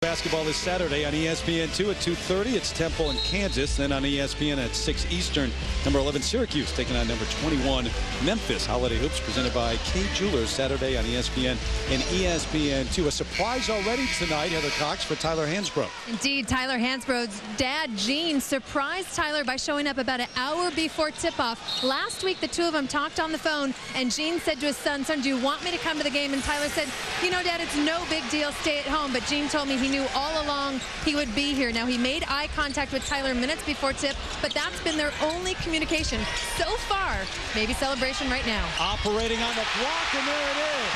Basketball this Saturday on ESPN2 at 2:30. It's Temple and Kansas. Then on ESPN at 6 Eastern, number 11 Syracuse taking on number 21 Memphis. Holiday Hoops presented by K Jewelers Saturday on ESPN and ESPN2. A surprise already tonight, Heather Cox, for Tyler Hansbrough. Indeed, Tyler Hansbrough's dad, Gene, surprised Tyler by showing up about an hour before tip-off. Last week, the two of them talked on the phone, and Gene said to his son, "Son, do you want me to come to the game?" And Tyler said, "You know, Dad, it's no big deal. Stay at home." But Gene told me he knew all along he would be here. Now, he made eye contact with Tyler minutes before tip, but that's been their only communication so far. Maybe celebration right now. Operating on the block, and there it is.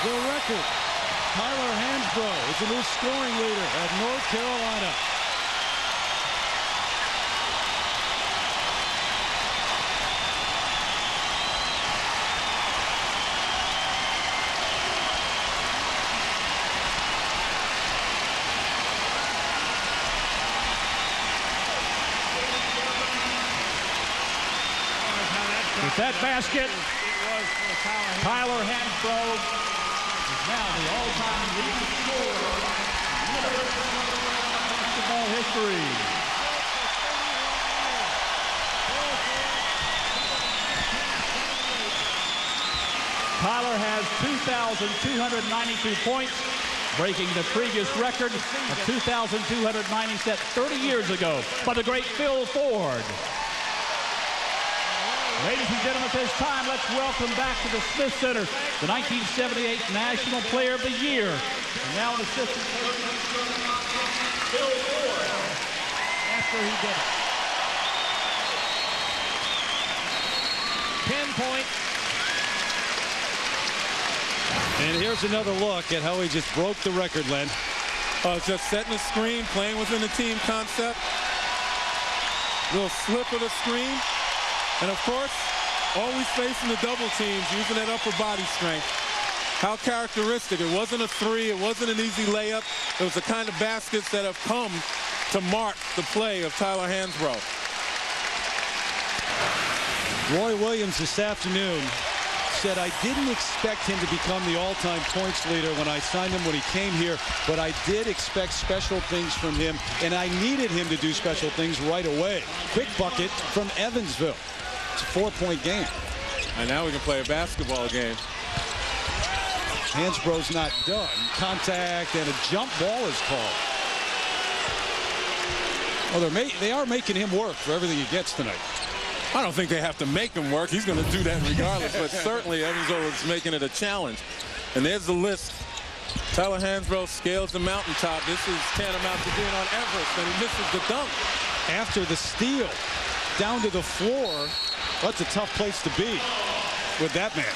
The record. Tyler Hansbrough is the new scoring leader at North Carolina. With that basket, Tyler Hansbrough is now the all-time leading scorer in basketball history. Tyler has 2,292 points, breaking the previous record of 2,290 set 30 years ago by the great Phil Ford. Ladies and gentlemen, at this time, let's welcome back to the Smith Center the 1978 National Player of the Year. And now an assistant coach, Phil Ford, after he did it. 10 points. And here's another look at how he just broke the record, Len. Just setting the screen, playing within the team concept. Little slip of the screen. And, of course, always facing the double teams, using that upper body strength. How characteristic. It wasn't a three. It wasn't an easy layup. It was the kind of baskets that have come to mark the play of Tyler Hansbrough. Roy Williams this afternoon said, "I didn't expect him to become the all-time points leader when I signed him when he came here, but I did expect special things from him, and I needed him to do special things right away." Quick bucket from Evansville. It's a 4-point game. And now we can play a basketball game. Hansbrough's not done. Contact and a jump ball is called. Well, they are making him work for everything he gets tonight. I don't think they have to make him work. He's going to do that regardless. But certainly Evansville is making it a challenge. And there's the list. Tyler Hansbrough scales the mountaintop. This is tantamount to being on Everest, and he misses the dunk. After the steal, down to the floor. That's a tough place to be with that man.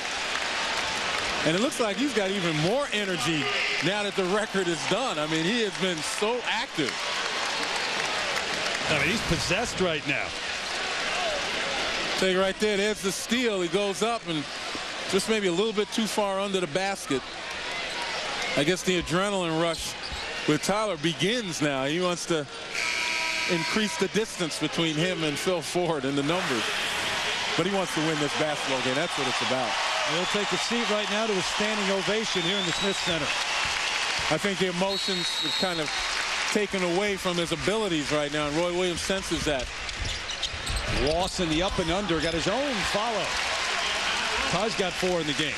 And it looks like he's got even more energy now that the record is done. I mean, he has been so active. I mean, he's possessed right now. See right there, there's the steal. He goes up and just maybe a little bit too far under the basket. I guess the adrenaline rush with Tyler begins now. He wants to increase the distance between him and Phil Ford in the numbers. But he wants to win this basketball game. That's what it's about. He'll take a seat right now to a standing ovation here in the Smith Center. I think the emotions have kind of taken away from his abilities right now, and Roy Williams senses that. Lawson, the up and under, got his own follow. Ty's got 4 in the game.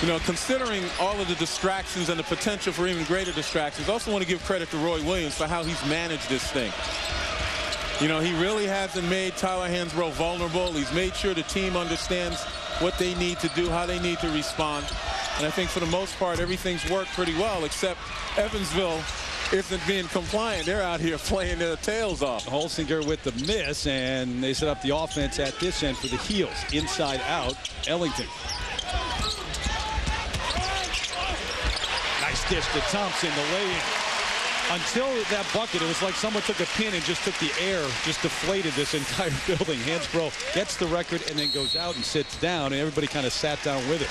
You know, considering all of the distractions and the potential for even greater distractions, I also want to give credit to Roy Williams for how he's managed this thing. You know, he really hasn't made Tyler Hansbrough vulnerable. He's made sure the team understands what they need to do, how they need to respond. And I think for the most part, everything's worked pretty well, except Evansville isn't being compliant. They're out here playing their tails off. Holsinger with the miss, and they set up the offense at this end for the heels. Inside out, Ellington. Nice dish to Thompson, the lay-in. Until that bucket, it was like someone took a pin and just took the air, just deflated this entire building. Hansbrough gets the record and then goes out and sits down, and everybody kind of sat down with it.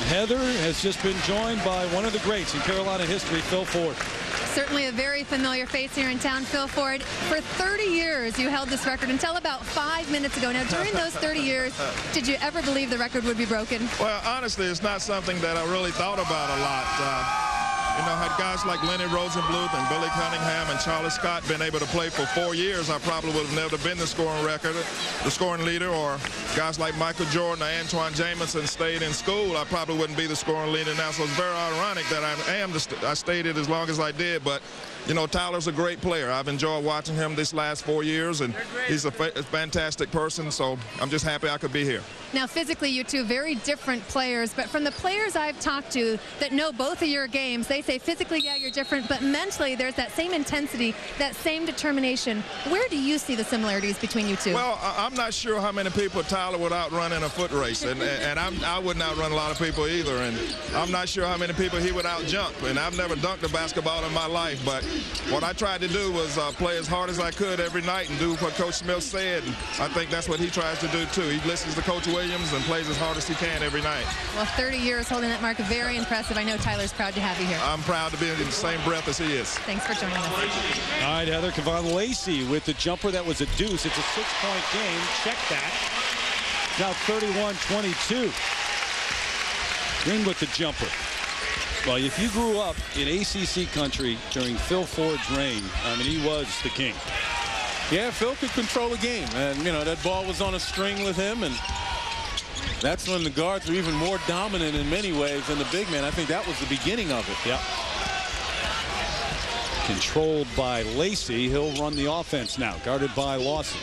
Heather has just been joined by one of the greats in Carolina history, Phil Ford. Certainly a very familiar face here in town, Phil Ford. For 30 years, you held this record until about 5 minutes ago. Now, during those 30 years, did you ever believe the record would be broken? Well, honestly, it's not something that I really thought about a lot. You know, had guys like Lenny Rosenbluth and Billy Cunningham and Charlie Scott been able to play for 4 years, I probably would have never been the scoring leader, or guys like Michael Jordan or Antoine Jameson stayed in school, I probably wouldn't be the scoring leader now. So it's very ironic that I stayed it as long as I did. But, you know, Tyler's a great player. I've enjoyed watching him this last 4 years, and he's a fantastic person, so I'm just happy I could be here. Now, physically, you two very different players, but from the players I've talked to that know both of your games, they say physically, yeah, you're different, but mentally, there's that same intensity, that same determination. Where do you see the similarities between you two? Well, I'm not sure how many people Tyler would outrun in a foot race, and I wouldn't outrun a lot of people either, and I'm not sure how many people he would outjump, and I've never dunked a basketball in my life, but what I tried to do was play as hard as I could every night and do what Coach Smith said, and I think that's what he tries to do too. He listens to Coach Williams and plays as hard as he can every night. Well, 30 years holding that mark, very impressive. I know Tyler's proud to have you here. I'm proud to be in the same breath as he is. Thanks for joining us. All right, Heather, Kevon Lacey with the jumper. That was a deuce. It's a 6-point game. Check that. Now 31-22. Green with the jumper. Well, if you grew up in ACC country during Phil Ford's reign, I mean, he was the king. Yeah, Phil could control a game, and you know that ball was on a string with him, and that's when the guards were even more dominant in many ways than the big man. I think that was the beginning of it. Yeah. Controlled by Lacey. He'll run the offense now, guarded by Lawson.